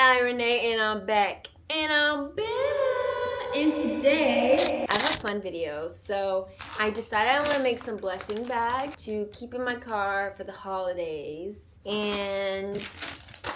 ALLYRENEE, and I'm back. And I'm better. And today, I have a fun video. So I decided I want to make some blessing bags to keep in my car for the holidays. And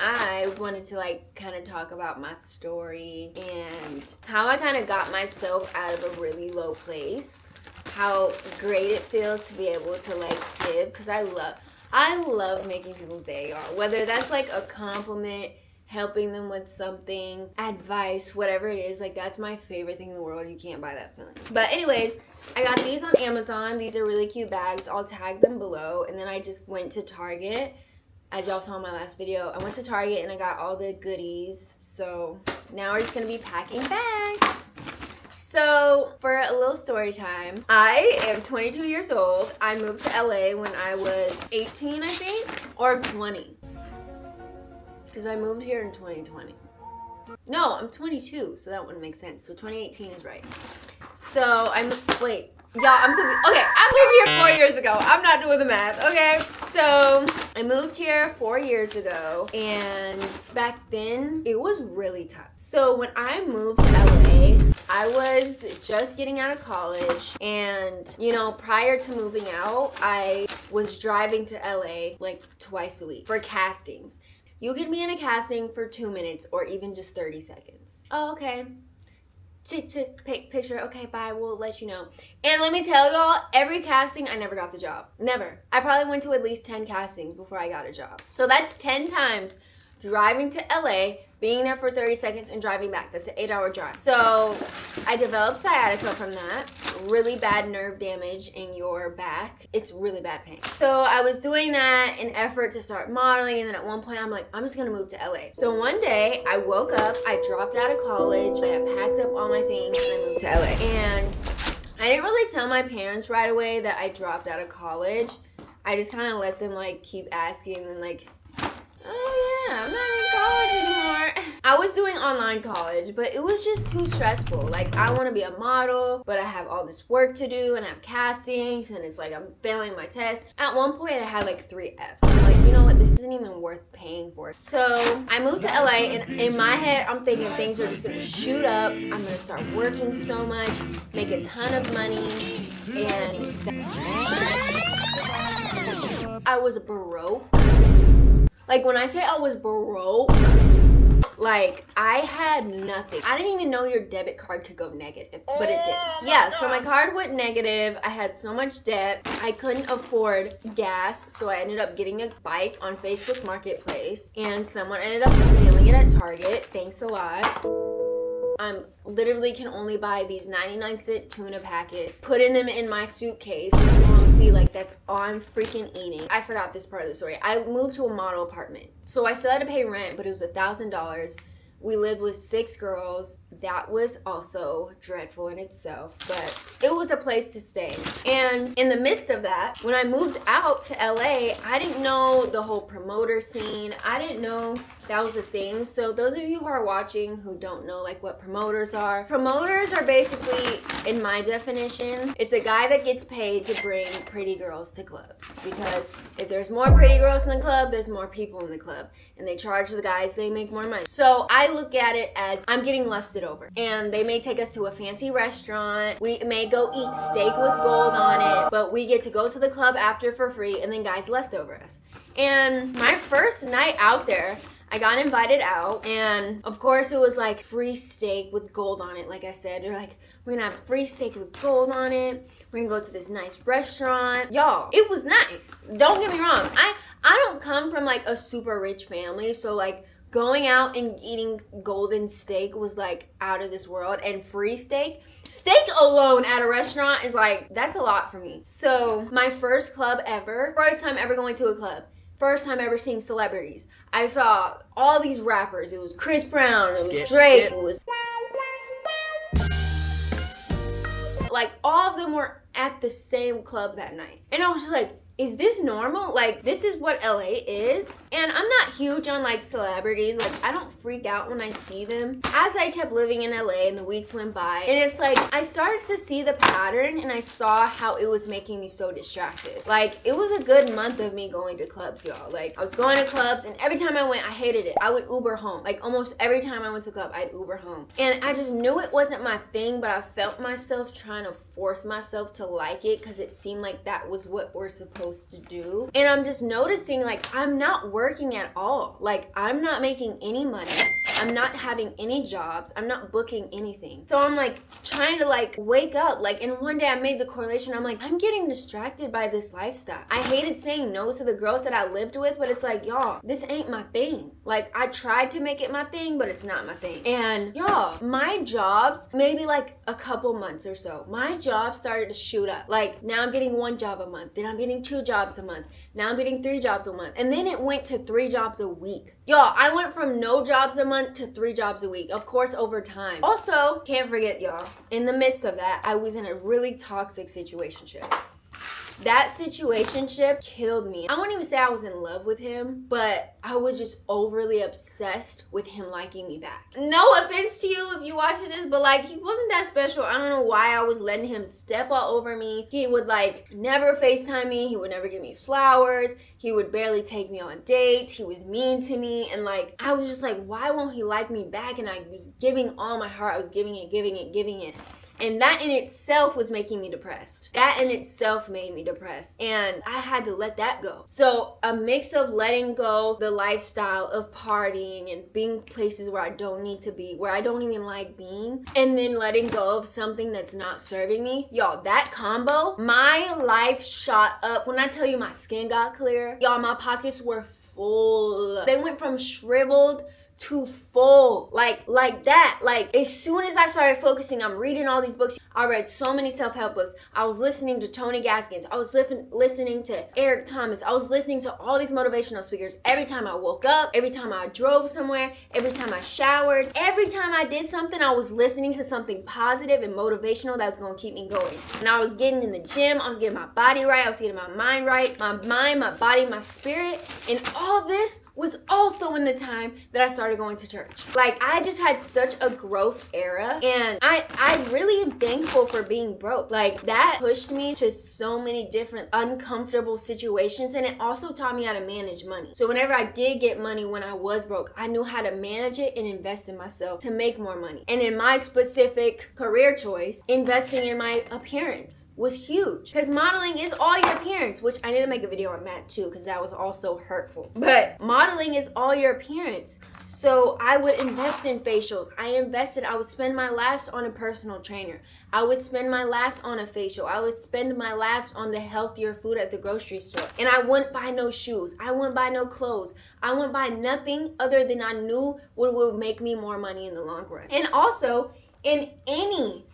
I wanted to kind of talk about my story and how I kind of got myself out of a really low place. How great it feels to be able to give, because I love making people's day, whether that's a compliment, helping them with something, advice, whatever it is. That's my favorite thing in the world. You can't buy that feeling. But anyways, I got these on Amazon. These are really cute bags. I'll tag them below. And then I just went to Target. As y'all saw in my last video, I went to Target and I got all the goodies. So now we're just gonna be packing bags. So, for a little story time, I am 22 years old. I moved to LA when I was 18, I think, or 20. Because I moved here in 2020. No, I'm 22, so that wouldn't make sense. So 2018 is right. So, wait. Y'all, I'm confused. Okay, I moved here 4 years ago. I'm not doing the math, okay? So, I moved here 4 years ago, and back then, it was really tough. So, when I moved to LA, I was just getting out of college, and, prior to moving out, I was driving to LA twice a week for castings. You can be in a casting for 2 minutes or even just 30 seconds. Oh, okay. Picture, okay, bye, we'll let you know. And let me tell y'all, every casting, I never got the job. Never. I probably went to at least 10 castings before I got a job. So that's 10 times driving to LA, being there for 30 seconds, and driving back. That's an 8-hour drive. So I developed sciatica from that. Really bad nerve damage in your back. It's really bad pain. So I was doing that in effort to start modeling, and then at one point I'm like, I'm just gonna move to LA. So one day I woke up, I dropped out of college, I had packed up all my things, and I moved to LA. And I didn't really tell my parents right away that I dropped out of college. I just kind of let them keep asking, and oh yeah, I'm not in college anymore. I was doing online college, but it was just too stressful. I want to be a model, but I have all this work to do, and I have castings, and it's I'm failing my test. At one point, I had 3 Fs. I'm you know what? This isn't even worth paying for. So I moved to LA, and in my head, I'm thinking things are just gonna shoot up. I'm gonna start working so much, make a ton of money, and I was broke. When I say I was broke, I had nothing. I didn't even know your debit card could go negative, but it did. Yeah, so my card went negative. I had so much debt. I couldn't afford gas, so I ended up getting a bike on Facebook Marketplace, and someone ended up stealing it at Target. Thanks a lot. I literally can only buy these 99-cent tuna packets, putting them in my suitcase. You won't see that's all I'm freaking eating. I forgot this part of the story. I moved to a model apartment. So I still had to pay rent, but it was $1,000. We lived with 6 girls. That was also dreadful in itself, but it was a place to stay. And in the midst of that, when I moved out to LA, I didn't know the whole promoter scene. I didn't know that was a thing. So those of you who are watching who don't know what promoters are basically, in my definition, it's a guy that gets paid to bring pretty girls to clubs, because if there's more pretty girls in the club, there's more people in the club, and they charge the guys, they make more money. So I look at it as I'm getting lusted over, and they may take us to a fancy restaurant, we may go eat steak with gold on it, but we get to go to the club after for free, and then guys lust over us. And my first night out there, I got invited out, and of course it was free steak with gold on it. Like I said, they're we're gonna have free steak with gold on it. We're gonna go to this nice restaurant. Y'all, it was nice. Don't get me wrong. I don't come from a super rich family, so going out and eating golden steak was out of this world. And free steak alone at a restaurant is that's a lot for me. So my first club ever, first time ever going to a club, first time ever seeing celebrities. I saw all these rappers. It was Chris Brown, it was Drake, it was all of them were at the same club that night. And I was just is this normal? Like, this is what LA is? And I'm not huge on like celebrities. Like, I don't freak out when I see them. As I kept living in LA and the weeks went by, and it's like, I started to see the pattern and I saw how it was making me so distracted. Like, it was a good month of me going to clubs, y'all. Like, I was going to clubs and every time I went, I hated it. I would Uber home. Like, almost every time I went to club, I'd Uber home. And I just knew it wasn't my thing, but I felt myself trying to force myself to like it because it seemed like that was what we're supposed to do. And I'm just noticing, like, I'm not working at all. Like, I'm not making any money. I'm not having any jobs. I'm not booking anything. So I'm like trying to like wake up. Like, and one day I made the correlation. I'm like, I'm getting distracted by this lifestyle. I hated saying no to the girls that I lived with, but it's like, y'all, this ain't my thing. Like, I tried to make it my thing, but it's not my thing. And y'all, my jobs, maybe like a couple months or so, my jobs started to shoot up. Like, now I'm getting 1 job a month. Then I'm getting 2 jobs a month. Now I'm getting 3 jobs a month. And then it went to 3 jobs a week. Y'all, I went from no jobs a month to 3 jobs a week. Of course, over time. Also, can't forget, y'all, in the midst of that, I was in a really toxic situationship. That situationship killed me. I won't even say I was in love with him, but I was just overly obsessed with him liking me back. No offense to you if you watching this, but like, he wasn't that special. I don't know why I was letting him step all over me. He would like never FaceTime me. He would never give me flowers. He would barely take me on dates. He was mean to me. And like, I was just like, why won't he like me back? And I was giving all my heart. I was giving it, giving it, giving it. And that in itself was making me depressed. That in itself made me depressed. And I had to let that go. So a mix of letting go the lifestyle of partying and being places where I don't need to be, where I don't even like being, and then letting go of something that's not serving me. Y'all, that combo, my life shot up. When I tell you my skin got clear, y'all, my pockets were full. They went from shriveled to full, like that. Like, as soon as I started focusing, I'm reading all these books. I read so many self-help books. I was listening to Tony Gaskins. I was listening to Eric Thomas. I was listening to all these motivational speakers. Every time I woke up, every time I drove somewhere, every time I showered, every time I did something, I was listening to something positive and motivational that was gonna keep me going. And I was getting in the gym. I was getting my body right. I was getting my mind right. My mind, my body, my spirit. And all this was also in the time that I started going to church. Like, I just had such a growth era, and I really am thankful for being broke. Like, that pushed me to so many different uncomfortable situations, and it also taught me how to manage money. So whenever I did get money when I was broke, I knew how to manage it and invest in myself to make more money. And in my specific career choice, investing in my appearance was huge, because modeling is all your appearance, which I need to make a video on that too, because that was also hurtful. But modeling is all your appearance. So I would invest in facials. I would spend my last on a personal trainer. I would spend my last on a facial. I would spend my last on the healthier food at the grocery store. And I wouldn't buy no shoes. I wouldn't buy no clothes. I wouldn't buy nothing other than I knew what would make me more money in the long run. And also, in any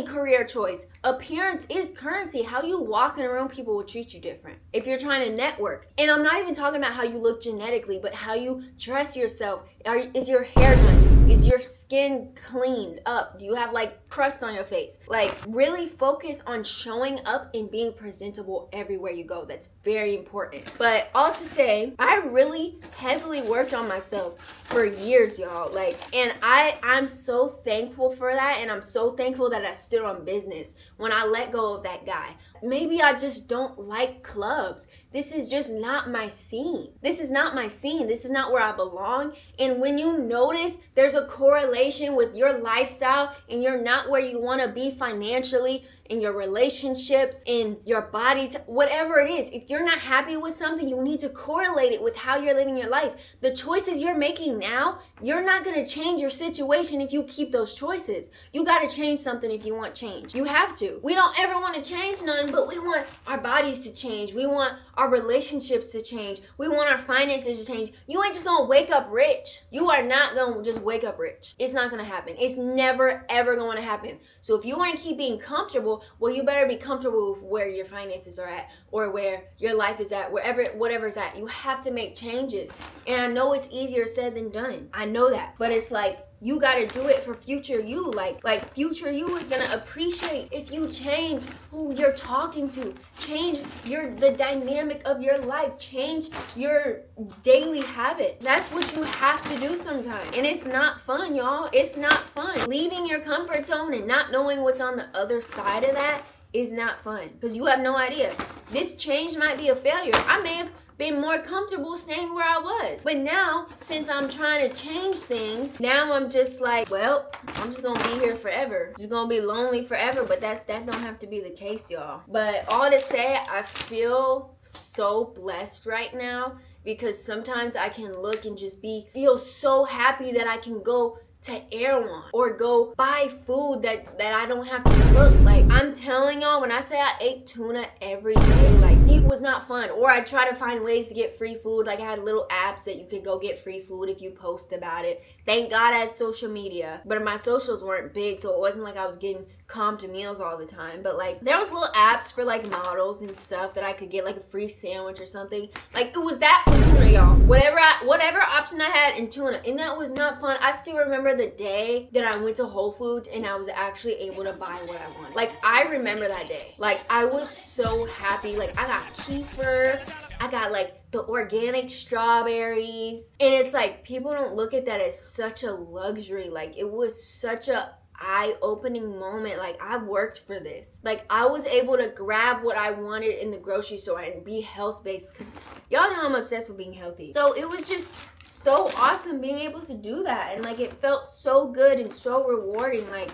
career choice, appearance is currency. How you walk in a room, people will treat you different if you're trying to network. And I'm not even talking about how you look genetically, but how you dress yourself. Is your hair done? Is your skin cleaned up? Do you have like crust on your face? Like, really focus on showing up and being presentable everywhere you go. That's very important. But all to say, I really heavily worked on myself for years, y'all. Like, and I'm so thankful for that, and I'm so thankful that I stood on business when I let go of that guy. Maybe I just don't like clubs. This is just not my scene. This is not my scene. This is not where I belong. And when you notice there's a correlation with your lifestyle and you're not where you want to be financially, in your relationships, in your body, whatever it is, if you're not happy with something, you need to correlate it with how you're living your life. The choices you're making now, you're not going to change your situation if you keep those choices. You got to change something if you want change. You have to. We don't ever want to change none, but we want our bodies to change. We want our relationships to change. We want our finances to change. You ain't just going to wake up rich. You are not going to just wake up rich. It's not going to happen. It's never, ever going to happen. So if you want to keep being comfortable, well, you better be comfortable with where your finances are at, or where your life is at, whatever's at. You have to make changes. And I know it's easier said than done. I know that. But it's like, you gotta do it for future you. Like future you is gonna appreciate if you change who you're talking to, change the dynamic of your life, change your daily habit. That's what you have to do sometimes. And it's not fun, y'all. It's not fun. Leaving your comfort zone and not knowing what's on the other side of that is not fun, because you have no idea. This change might be a failure. I may have been more comfortable staying where I was. But now, since I'm trying to change things, now I'm just like, well, I'm just gonna be here forever. Just gonna be lonely forever, but that don't have to be the case, y'all. But all to say, I feel so blessed right now, because sometimes I can look and just feel so happy that I can go to Erewhon or go buy food that I don't have to cook. Like, I'm telling y'all, when I say I ate tuna every day, like, it was not fun. Or I try to find ways to get free food. Like, I had little apps that you could go get free food if you post about it. Thank God I had social media, but my socials weren't big, so it wasn't like I was getting comped meals all the time. But like, there was little apps for like models and stuff that I could get like a free sandwich or something. Like, it was that and tuna, y'all. Whatever option I had in tuna, and that was not fun. I still remember the day that I went to Whole Foods and I was actually able to buy what I wanted. Like, I remember that day. Like, I was so happy. Like, I got kefir, I got like the organic strawberries, and it's like, people don't look at that as such a luxury. Like, it was such a eye-opening moment. Like, I worked for this. Like, I was able to grab what I wanted in the grocery store and be health-based, because y'all know I'm obsessed with being healthy. So it was just so awesome being able to do that, and like, it felt so good and so rewarding. Like,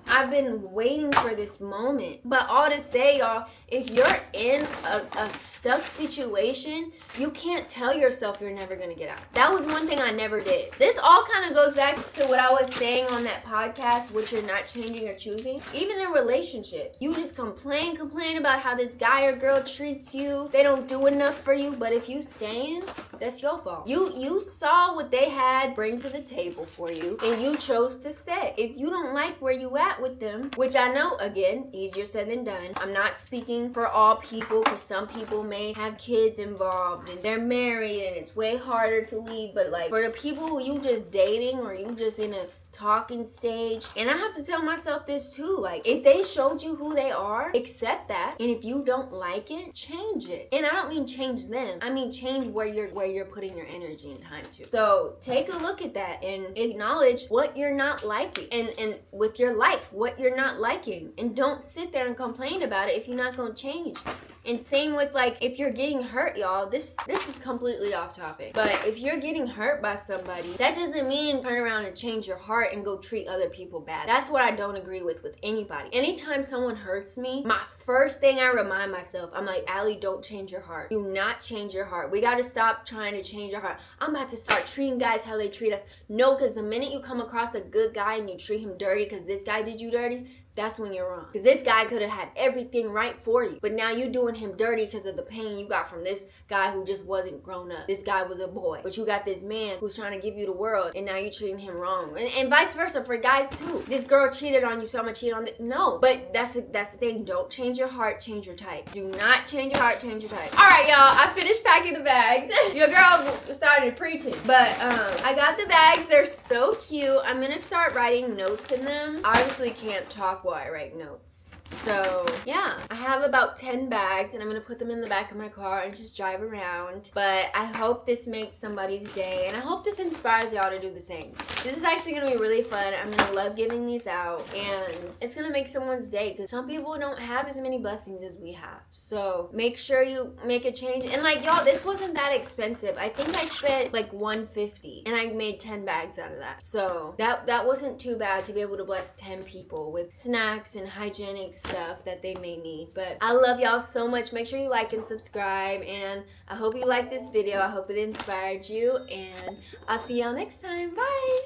I've been waiting for this moment. But all to say, y'all, if you're in a stuck situation, you can't tell yourself you're never gonna get out. That was one thing I never did. This all kind of goes back to what I was saying on that podcast, which you're not changing or choosing. Even in relationships, you just complain about how this guy or girl treats you. They don't do enough for you. But if you stay in, that's your fault. You saw what they had bring to the table for you, and you chose to stay. If you don't like where you at with them, which I know, again, easier said than done. I'm not speaking for all people, because some people may have kids involved and they're married and it's way harder to leave. But like, for the people who you just dating or you just in a talking stage, and I have to tell myself this too, like, if they showed you who they are, accept that. And if you don't like it, change it. And I don't mean change them, I mean change where you're putting your energy and time to. So take a look at that and acknowledge what you're not liking, and with your life, what you're not liking, and don't sit there and complain about it if you're not going to change. And same with, like, if you're getting hurt, y'all, this is completely off topic, but if you're getting hurt by somebody, that doesn't mean turn around and change your heart and go treat other people bad. That's what I don't agree with anybody. Anytime someone hurts me, my first thing I remind myself, I'm like, Allie, don't change your heart. Do not change your heart. We got to stop trying to change your heart. I'm about to start treating guys how they treat us. No, because the minute you come across a good guy and you treat him dirty because this guy did you dirty, that's when you're wrong. Because this guy could have had everything right for you, but now you doing him dirty because of the pain you got from this guy who just wasn't grown up. This guy was a boy, but you got this man who's trying to give you the world, and now you're treating him wrong. And vice versa for guys too. This girl cheated on you, so I'm gonna cheat on it. No, but that's the thing. Don't change your heart, change your type. Do not change your heart, change your type. All right, y'all, I finished packing the bags. Your girl started preaching, but I got the bags. They're so cute. I'm gonna start writing notes in them. I obviously can't talk while I write notes. So yeah, I have about 10 bags, and I'm gonna put them in the back of my car and just drive around. But I hope this makes somebody's day, and I hope this inspires y'all to do the same. This is actually gonna be really fun. I'm gonna love giving these out, and it's gonna make someone's day, because some people don't have as many blessings as we have. So make sure you make a change. And like, y'all, this wasn't that expensive. I think I spent like $150, and I made 10 bags out of that. So that wasn't too bad to be able to bless 10 people with snacks and hygienic stuff that they may need. But I love y'all so much. Make sure you like and subscribe, and I hope you liked this video. I hope it inspired you, and I'll see y'all next time. Bye.